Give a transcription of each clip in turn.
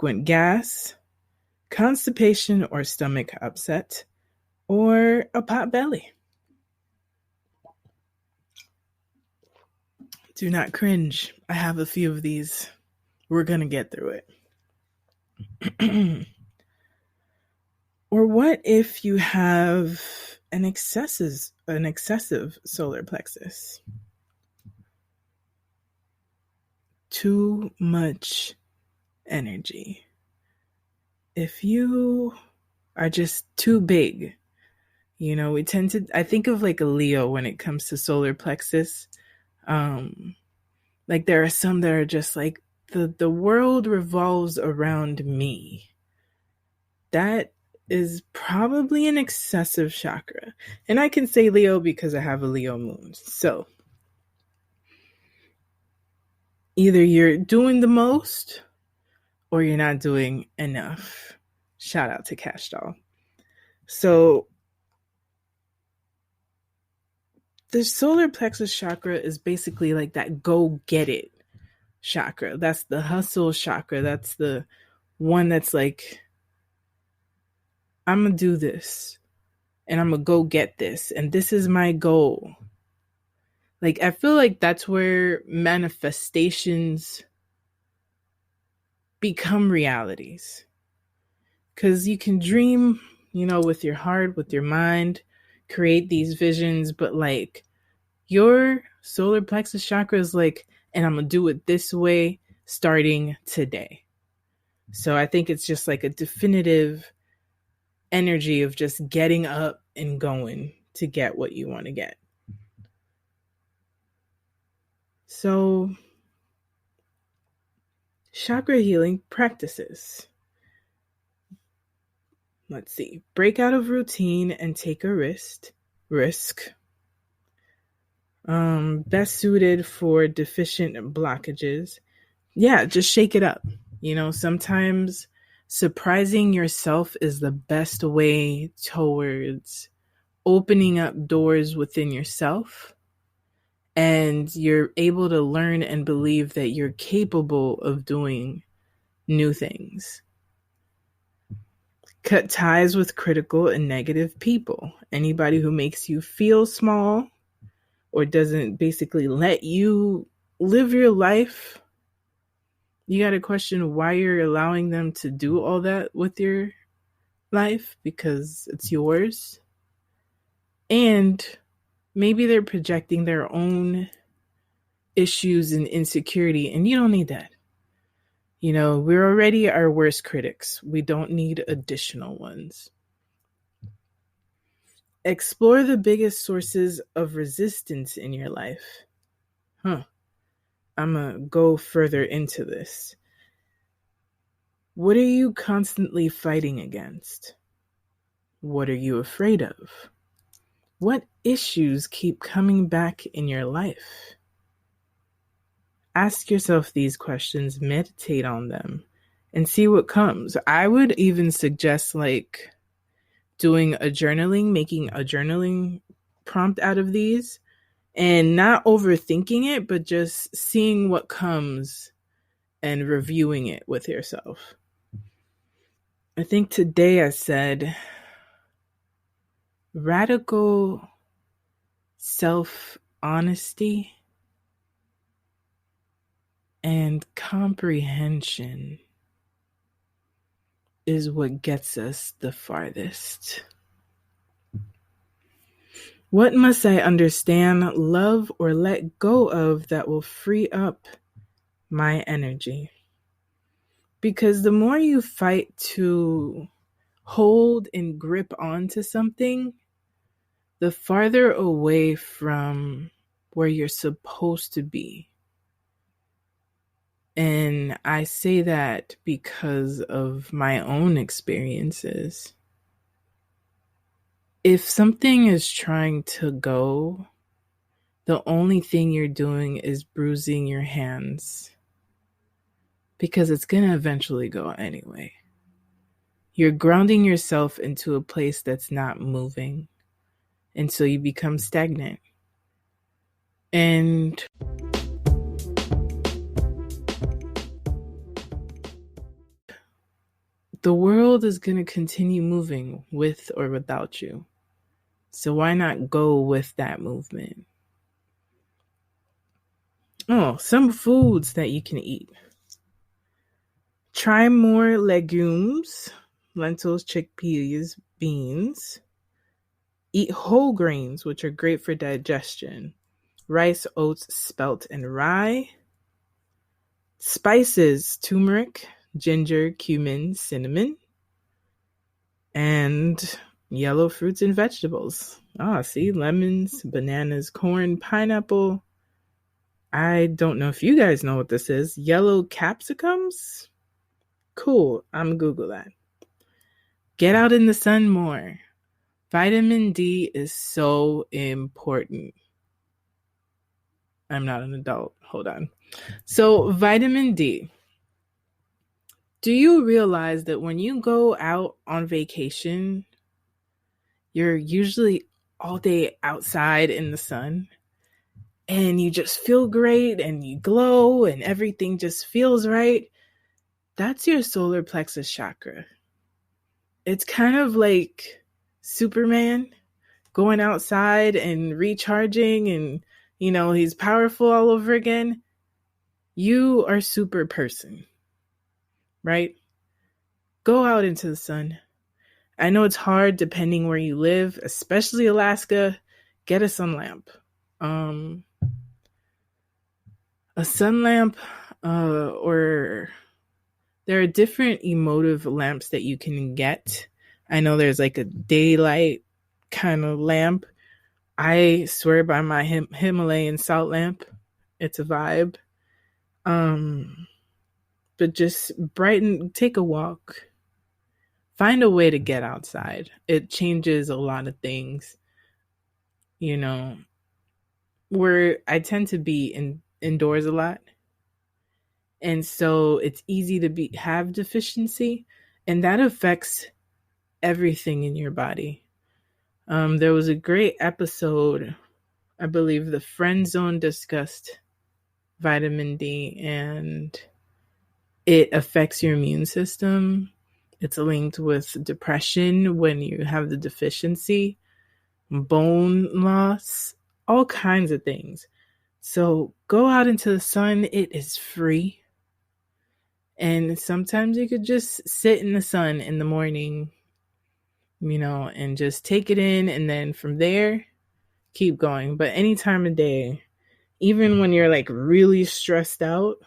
frequent gas, constipation or stomach upset, or a pot belly. Do not cringe. I have a few of these. We're going to get through it. Or what if you have an excessive solar plexus? Too much energy. If you are just too big, we tend to, I think of like a Leo when it comes to solar plexus. Like there are some that are just like, the world revolves around me. That is probably an excessive chakra. And I can say Leo because I have a Leo moon. So either you're doing the most or you're not doing enough. Shout out to Cash Doll. So the solar plexus chakra is basically like that go get it chakra. That's the hustle chakra. That's the one that's like, I'm going to do this and I'm going to go get this. And this is my goal. Like, I feel like that's where manifestations become realities. Because you can dream, with your heart, with your mind, create these visions. But like your solar plexus chakra is like, and I'm going to do it this way starting today. So I think it's just like a definitive energy of just getting up and going to get what you want to get. So, chakra healing practices. Let's see. Break out of routine and take a risk. Best suited for deficient blockages. Yeah, just shake it up. Sometimes surprising yourself is the best way towards opening up doors within yourself. And you're able to learn and believe that you're capable of doing new things. Cut ties with critical and negative people. Anybody who makes you feel small or doesn't basically let you live your life, you got to question why you're allowing them to do all that with your life, because it's yours. And maybe they're projecting their own issues and insecurity, and you don't need that. We're already our worst critics. We don't need additional ones. Explore the biggest sources of resistance in your life. I'm going to go further into this. What are you constantly fighting against? What are you afraid of? What issues keep coming back in your life? Ask yourself these questions, meditate on them, and see what comes. I would even suggest like doing a journaling, making a journaling prompt out of these, and not overthinking it, but just seeing what comes and reviewing it with yourself. I think today I said radical self-honesty and comprehension is what gets us the farthest. What must I understand, love, or let go of that will free up my energy? Because the more you fight to hold and grip onto something, the farther away from where you're supposed to be. And I say that because of my own experiences. If something is trying to go, the only thing you're doing is bruising your hands, because it's going to eventually go anyway. You're grounding yourself into a place that's not moving until you become stagnant. And the world is going to continue moving with or without you. So why not go with that movement? Oh, some foods that you can eat. Try more legumes, lentils, chickpeas, beans. Eat whole grains, which are great for digestion. Rice, oats, spelt, and rye. Spices, turmeric, ginger, cumin, cinnamon. And yellow fruits and vegetables. See, lemons, bananas, corn, pineapple. I don't know if you guys know what this is. Yellow capsicums? Cool, I'm gonna Google that. Get out in the sun more. Vitamin D is so important. I'm not an adult. Hold on. So, vitamin D. Do you realize that when you go out on vacation, you're usually all day outside in the sun and you just feel great and you glow and everything just feels right? That's your solar plexus chakra. It's kind of like Superman going outside and recharging and, he's powerful all over again. You are super person, right? Go out into the sun. I know it's hard depending where you live, especially Alaska. Get a sun lamp. A sun lamp, or there are different emotive lamps that you can get. I know there's like a daylight kind of lamp. I swear by my Himalayan salt lamp. It's a vibe. But just take a walk. Find a way to get outside. It changes a lot of things. Where I tend to be indoors a lot. And so it's easy to have deficiency, and that affects everything in your body. There was a great episode, I believe the Friend Zone discussed vitamin D, and it affects your immune system. It's linked with depression when you have the deficiency, bone loss, all kinds of things. So go out into the sun. It is free. And sometimes you could just sit in the sun in the morning, and just take it in. And then from there, keep going. But any time of day, even when you're like really stressed out,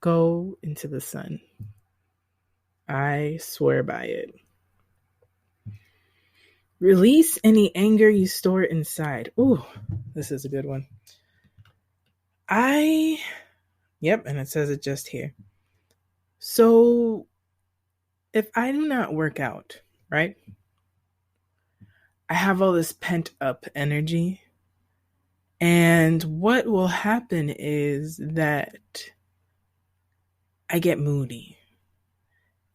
go into the sun. I swear by it. Release any anger you store inside. Ooh, this is a good one. Yep, and it says it just here. So, if I do not work out, right? I have all this pent up energy. And what will happen is that I get moody.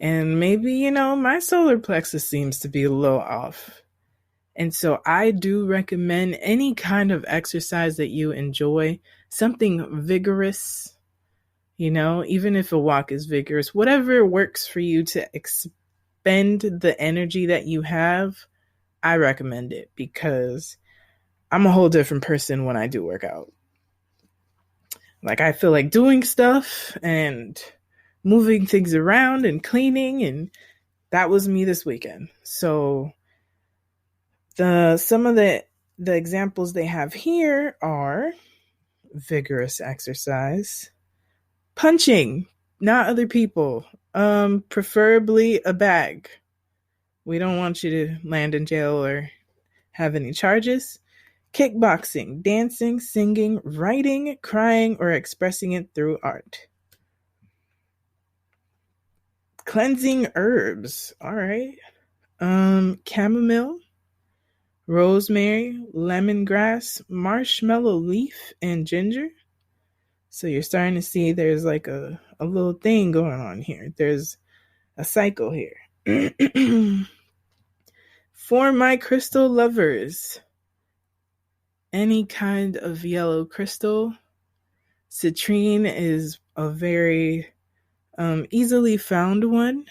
And maybe, my solar plexus seems to be a little off. And so I do recommend any kind of exercise that you enjoy, something vigorous, even if a walk is vigorous, whatever works for you to expend the energy that you have, I recommend it because I'm a whole different person when I do work out. Like I feel like doing stuff and moving things around and cleaning, and that was me this weekend. So some of the examples they have here are vigorous exercise, punching, not other people, preferably a bag. We don't want you to land in jail or have any charges. Kickboxing, dancing, singing, writing, crying, or expressing it through art. Cleansing herbs, all right. Chamomile, rosemary, lemongrass, marshmallow leaf, and ginger. So you're starting to see there's like a little thing going on here. There's a cycle here. For my crystal lovers, any kind of yellow crystal. Citrine is a very easily found one.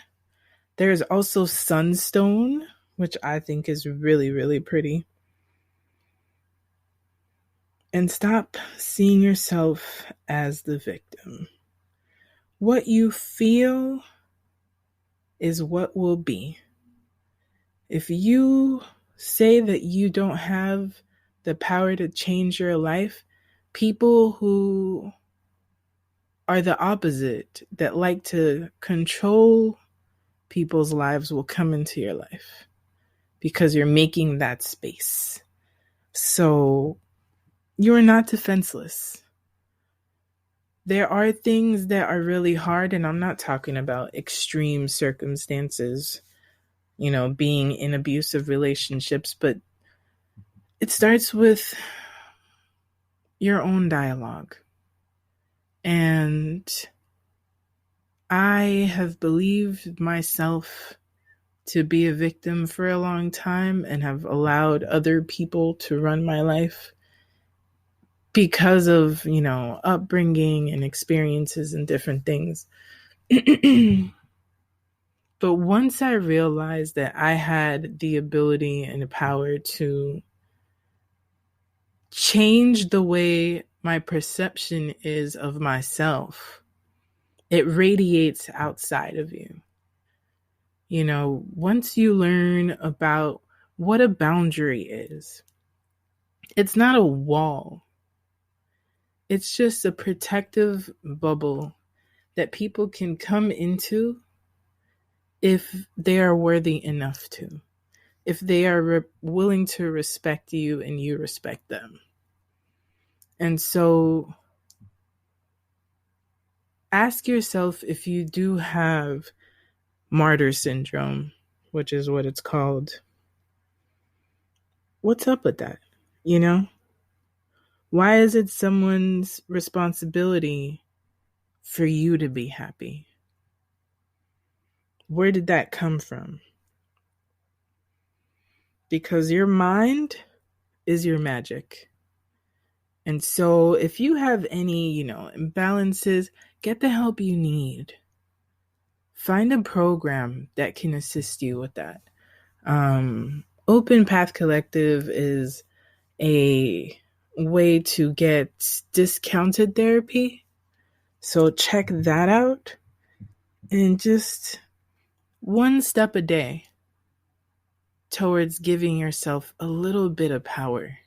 There's also sunstone, which I think is really, really pretty. And stop seeing yourself as the victim. What you feel is what will be. If you say that you don't have the power to change your life, people who are the opposite, that like to control people's lives, will come into your life because you're making that space. So you are not defenseless. There are things that are really hard, and I'm not talking about extreme circumstances, being in abusive relationships, but it starts with your own dialogue. And I have believed myself to be a victim for a long time and have allowed other people to run my life because of, upbringing and experiences and different things. But once I realized that I had the ability and the power to change the way my perception is of myself, it radiates outside of you. Once you learn about what a boundary is, it's not a wall. It's just a protective bubble that people can come into if they are worthy enough to, if they are willing to respect you and you respect them. And so ask yourself if you do have martyr syndrome, which is what it's called. What's up with that? Why is it someone's responsibility for you to be happy? Where did that come from? Because your mind is your magic. And so if you have any, imbalances, get the help you need. Find a program that can assist you with that. Open Path Collective is a way to get discounted therapy. So check that out. And just one step a day towards giving yourself a little bit of power.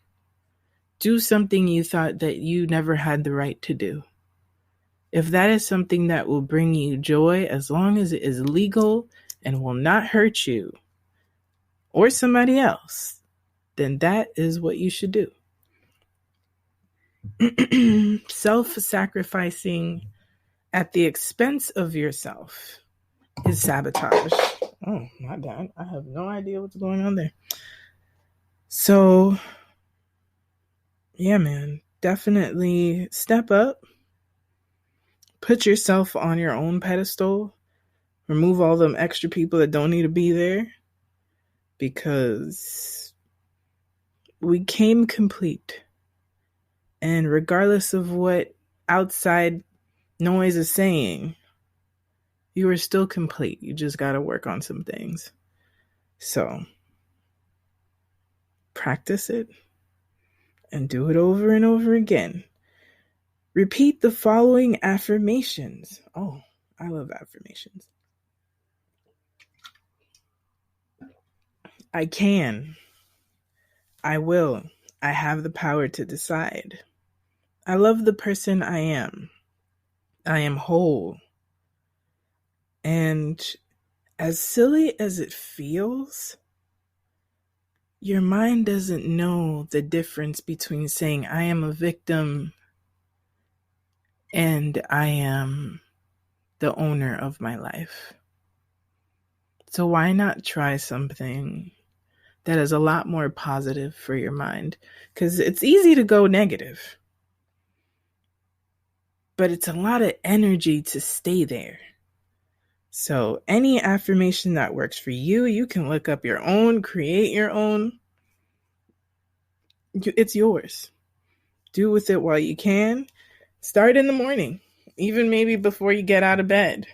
Do something you thought that you never had the right to do. If that is something that will bring you joy, as long as it is legal and will not hurt you or somebody else, then that is what you should do. Self-sacrificing at the expense of yourself is sabotage. Oh, my bad. I have no idea what's going on there. So, yeah, man, definitely step up. Put yourself on your own pedestal. Remove all them extra people that don't need to be there. Because we came complete. And regardless of what outside noise is saying, you are still complete. You just got to work on some things. So, practice it and do it over and over again. Repeat the following affirmations. Oh, I love affirmations. I can. I will. I have the power to decide. I love the person I am. I am whole. And as silly as it feels, your mind doesn't know the difference between saying I am a victim and I am the owner of my life. So why not try something that is a lot more positive for your mind? Because it's easy to go negative, but it's a lot of energy to stay there. So any affirmation that works for you, you can look up your own, create your own. It's yours. Do with it while you can. Start in the morning, even maybe before you get out of bed.